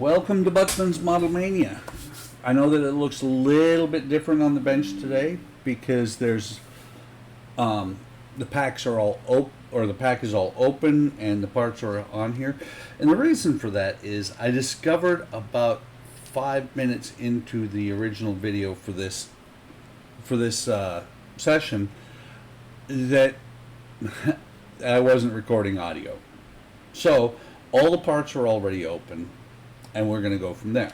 Welcome to Buckman's Model Mania. I know that it looks a little bit different on the bench today because there's the packs are all open, or the pack is all open and the parts are on here. And the reason for that is I discovered about 5 minutes into the original video for this session that I wasn't recording audio. So all the parts are already open, and we're going to go from there.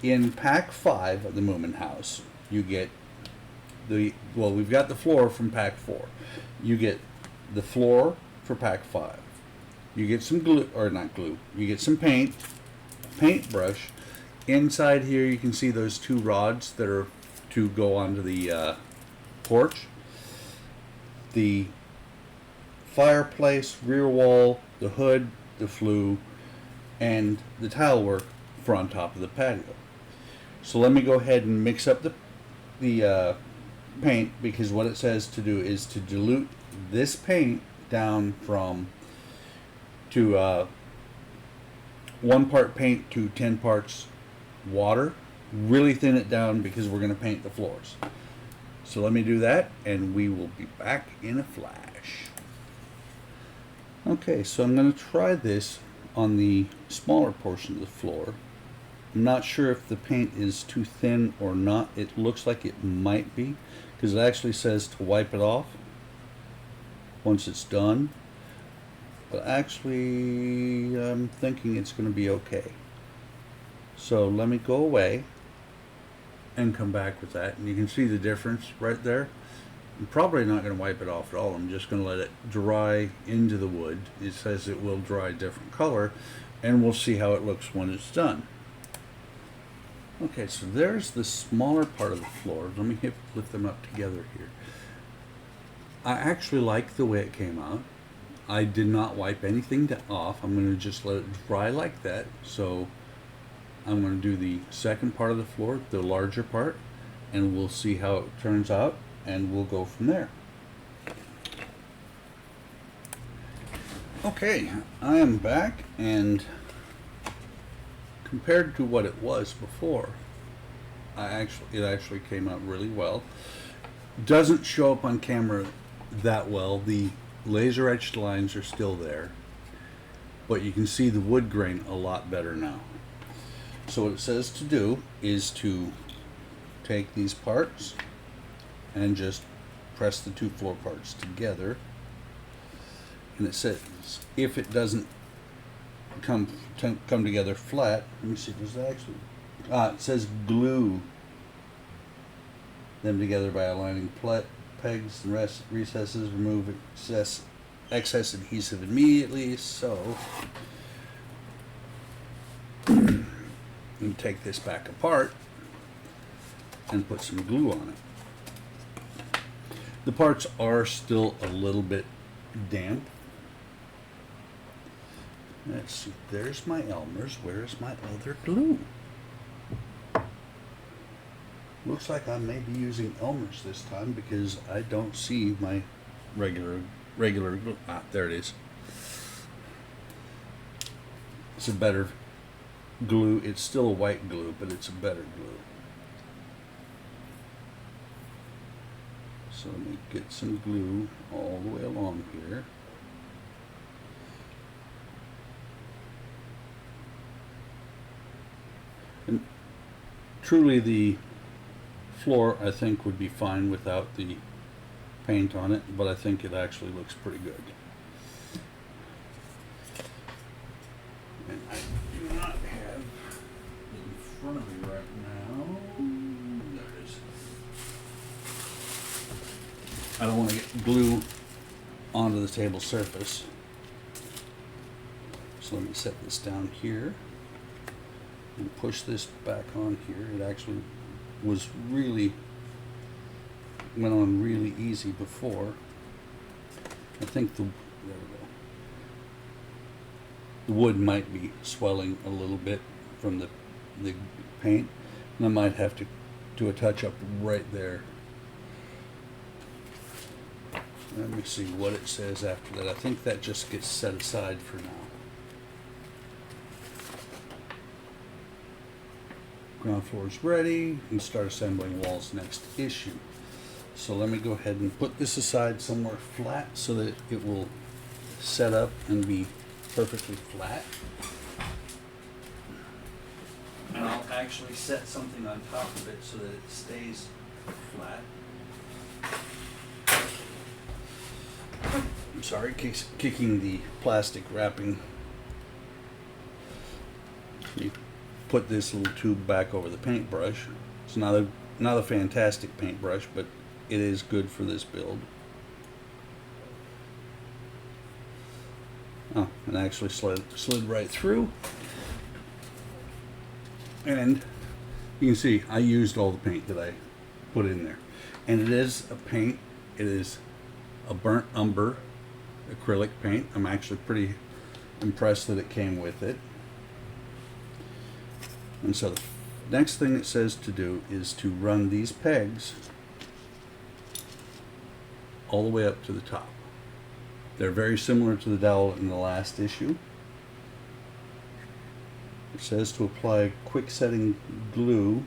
In pack 5 of the Moomin house, you get we've got the floor from pack 4. You get the floor for pack 5. You get some glue, or not glue, you get some paintbrush. Inside here you can see those 2 rods that are to go onto the porch. The fireplace, rear wall, the hood, the flue, and the tile work for on top of the patio. So let me go ahead and mix up the paint, because what it says to do is to dilute this paint down to 1 part paint to 10 parts water. Really thin it down because we're going to paint the floors. So let me do that and we will be back in a flash. Okay, so I'm going to try this on the smaller portion of the floor. I'm not sure if the paint is too thin or not. It looks like it might be, because it actually says to wipe it off once it's done. But actually, I'm thinking it's going to be okay. So let me go away and come back with that. And you can see the difference right there. I'm probably not going to wipe it off at all. I'm just going to let it dry into the wood. It says it will dry a different color, and we'll see how it looks when it's done. Okay, so there's the smaller part of the floor. Let me lift them up together here. I actually like the way it came out. I did not wipe anything off. I'm going to just let it dry like that. So I'm going to do the second part of the floor, the larger part, and we'll see how it turns out, and we'll go from there. Okay, I am back, and compared to what it was before, it actually came out really well. Doesn't show up on camera that well. The laser etched lines are still there, but you can see the wood grain a lot better now. So what it says to do is to take these parts and just press the 2 floor parts together. And it says if it doesn't come together flat, let me see, does it actually, it says glue them together by aligning pegs and recesses, remove excess adhesive immediately. So you take this back apart and put some glue on it. The parts are still a little bit damp. Let's see, there's my Elmer's. Where is my other glue? Looks like I may be using Elmer's this time because I don't see my regular glue. Ah, there it is. It's a better glue. It's still a white glue, but it's a better glue. So let me get some glue all the way along here. And truly the floor, I think, would be fine without the paint on it, but I think it actually looks pretty good. And I do not have it in front of me right now. There it is. I don't want to get glue onto the table surface. So let me set this down here and push this back on here. It actually went on really easy before. I think there we go. The wood might be swelling a little bit from the paint, and I might have to do a touch up right there. Let me see what it says after that. I think that just gets set aside for now. Ground floor is ready, and start assembling walls next issue. So let me go ahead and put this aside somewhere flat so that it will set up and be perfectly flat. And I'll actually set something on top of it so that it stays flat. I'm sorry, kicking the plastic wrapping. You put this little tube back over the paintbrush. It's not a fantastic paintbrush, but it is good for this build. Oh, and actually slid right through. And you can see I used all the paint that I put in there. And it is a paint, it is a burnt umber acrylic paint. I'm actually pretty impressed that it came with it. And so the next thing it says to do is to run these pegs all the way up to the top. They're very similar to the dowel in the last issue. It says to apply quick setting glue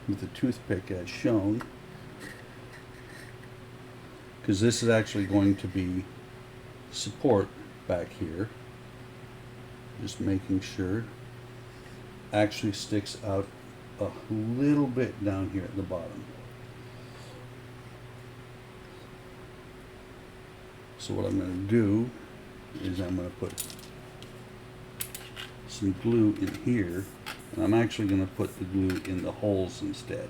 with the toothpick as shown, because this is actually going to be support back here. Just making sure. Actually sticks out a little bit down here at the bottom. So what I'm going to do is I'm going to put some glue in here, and I'm actually going to put the glue in the holes instead.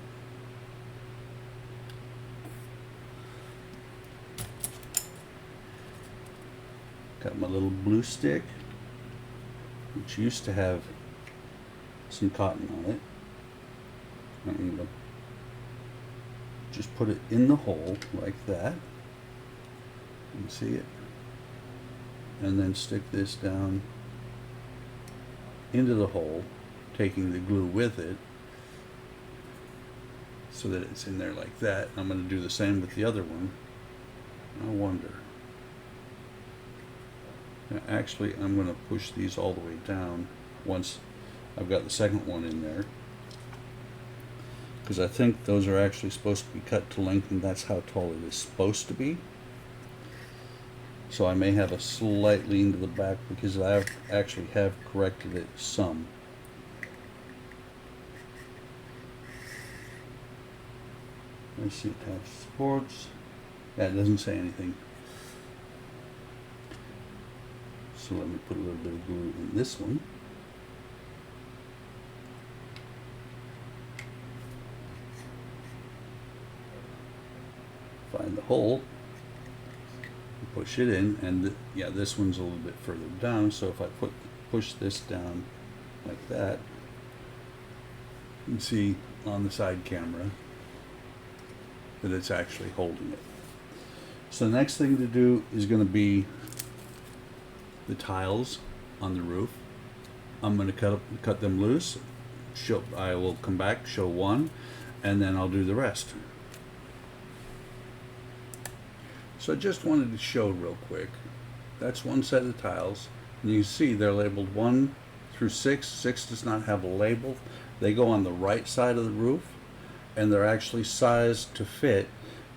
Got my little blue stick, which used to have some cotton on it. I'm going to just put it in the hole like that. You can see it. And then stick this down into the hole, taking the glue with it so that it's in there like that. I'm going to do the same with the other one. I wonder. Now, actually, I'm going to push these all the way down once I've got the second one in there, because I think those are actually supposed to be cut to length, and that's how tall it is supposed to be. So I may have a slight lean to the back because I actually have corrected it some. Let's see, attach supports. Yeah, it doesn't say anything. So let me put a little bit of glue in this one. Find the hole. Push it in, and yeah, this one's a little bit further down, so if I push this down like that, you can see on the side camera that it's actually holding it. So the next thing to do is going to be the tiles on the roof. I'm going to cut them loose. I will come back, show one, and then I'll do the rest. So I just wanted to show real quick. That's one set of tiles. And you see they're labeled 1 through 6. 6 does not have a label. They go on the right side of the roof, and they're actually sized to fit.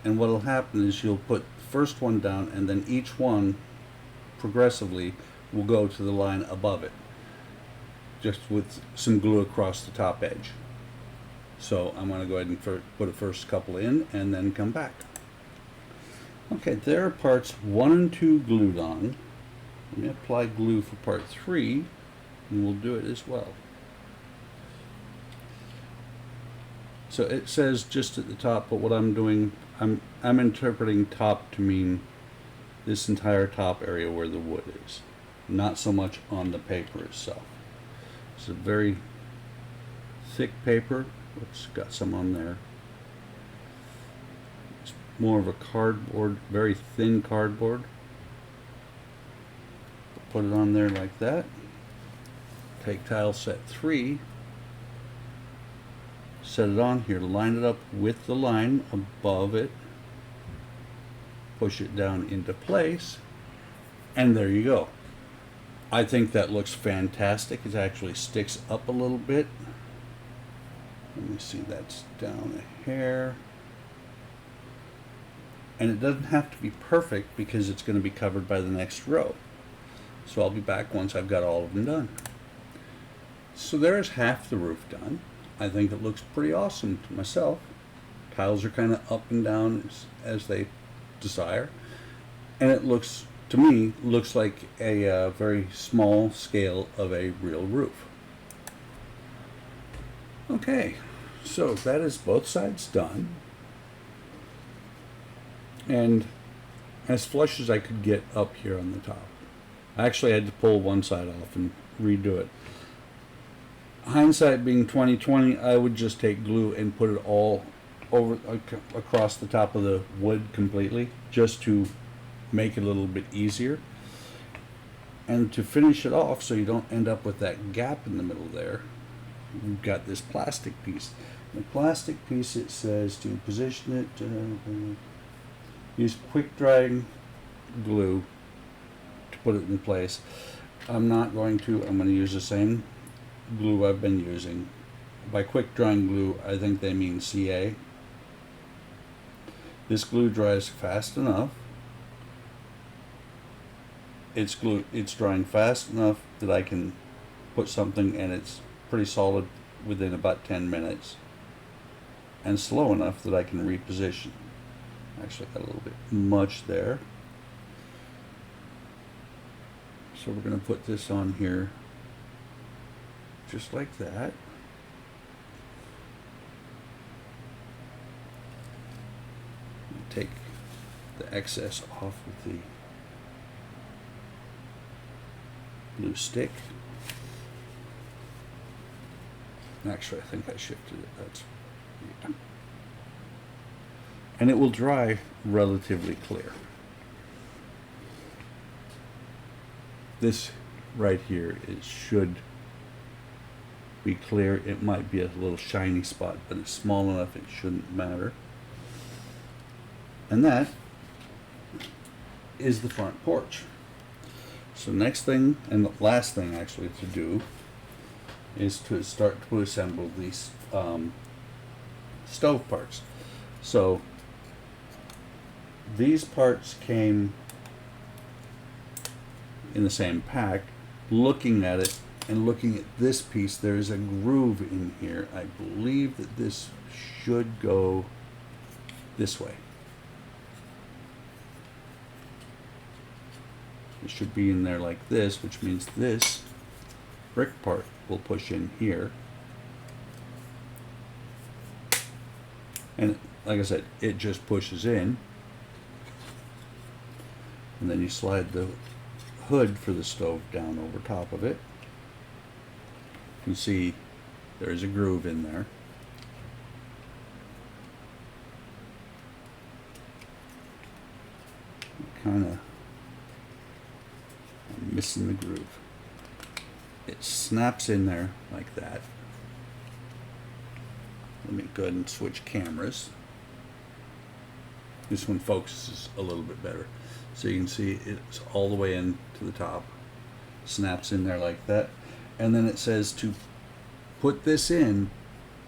And what will happen is you'll put the first one down, and then each one progressively will go to the line above it, just with some glue across the top edge. So I'm going to go ahead and put a first couple in and then come back. Okay, there are parts 1 and 2 glued on. Let me apply glue for part 3, and we'll do it as well. So it says just at the top, but what I'm doing, I'm interpreting top to mean this entire top area where the wood is, not so much on the paper itself. It's a very thick paper. It's got some on there. It's more of a cardboard, very thin cardboard. Put it on there like that. Take tile set 3, set it on here, line it up with the line above it, push it down into place, and there you go. I think that looks fantastic. It actually sticks up a little bit. Let me see, that's down a hair. And it doesn't have to be perfect because it's going to be covered by the next row. So I'll be back once I've got all of them done. So there's half the roof done. I think it looks pretty awesome to myself. Tiles are kind of up and down as they desire. And it looks, to me, looks like a very small scale of a real roof. Okay, so that is both sides done. And as flush as I could get up here on the top. I actually had to pull one side off and redo it. Hindsight being 20/20, I would just take glue and put it all over across the top of the wood completely, just to make it a little bit easier. And to finish it off so you don't end up with that gap in the middle there, we've got this plastic piece. The plastic piece, it says to position it, use quick drying glue to put it in place. I'm not going to. I'm going to use the same glue I've been using. By quick drying glue, I think they mean CA. This glue dries fast enough. It's drying fast enough that I can put something and it's pretty solid within about 10 minutes. And slow enough that I can reposition. Actually got a little bit much there. So we're going to put this on here just like that. Take the excess off with the glue stick. Actually, I think I shifted it. That's, yeah. And it will dry relatively clear. This right here should be clear. It might be a little shiny spot, but it's small enough it shouldn't matter. And that is the front porch. So next thing, and the last thing actually to do, is to start to assemble these stove parts. So these parts came in the same pack. Looking at it and looking at this piece, there's a groove in here. I believe that this should go this way. It should be in there like this, which means this brick part will push in here. And like I said, it just pushes in. And then you slide the hood for the stove down over top of it. You can see there's a groove in there. Kind of missing the groove. It snaps in there like that. Let me go ahead and switch cameras. This one focuses a little bit better. So you can see it's all the way in to the top. Snaps in there like that. And then it says to put this in,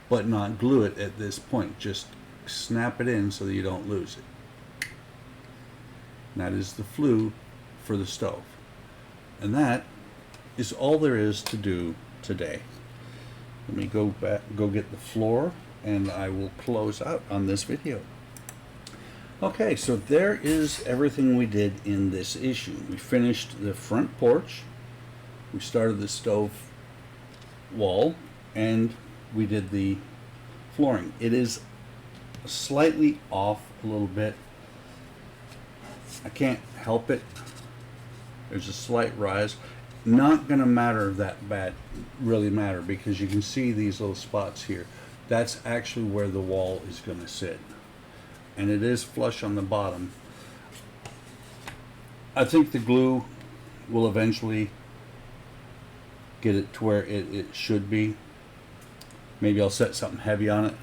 but not glue it at this point. Just snap it in so that you don't lose it. And that is the flue for the stove. And that is all there is to do today. Let me go get the floor, and I will close out on this video. Okay, so there is everything we did in this issue. We finished the front porch, we started the stove wall, and we did the flooring. It is slightly off a little bit. I can't help it. There's a slight rise. Not going to matter that bad, really matter, because you can see these little spots here. That's actually where the wall is going to sit. And it is flush on the bottom. I think the glue will eventually get it to where it should be. Maybe I'll set something heavy on it.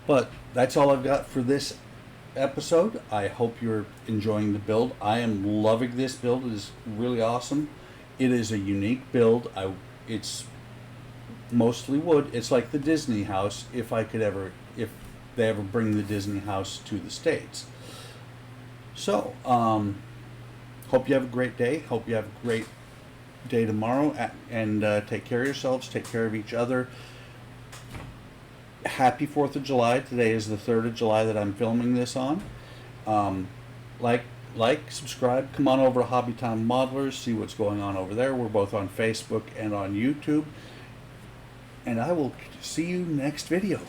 But that's all I've got for this episode. I hope you're enjoying the build. I am loving this build. It is really awesome. It is a unique build. It's mostly wood. It's like the Disney house, if they ever bring the Disney house to the States. So, hope you have a great day. Hope you have a great day tomorrow, and take care of yourselves, take care of each other. Happy 4th of July. Today is the 3rd of July that I'm filming this on. Like, subscribe, come on over to Hobbytime Modelers, see what's going on over there. We're both on Facebook and on YouTube. And I will see you next video.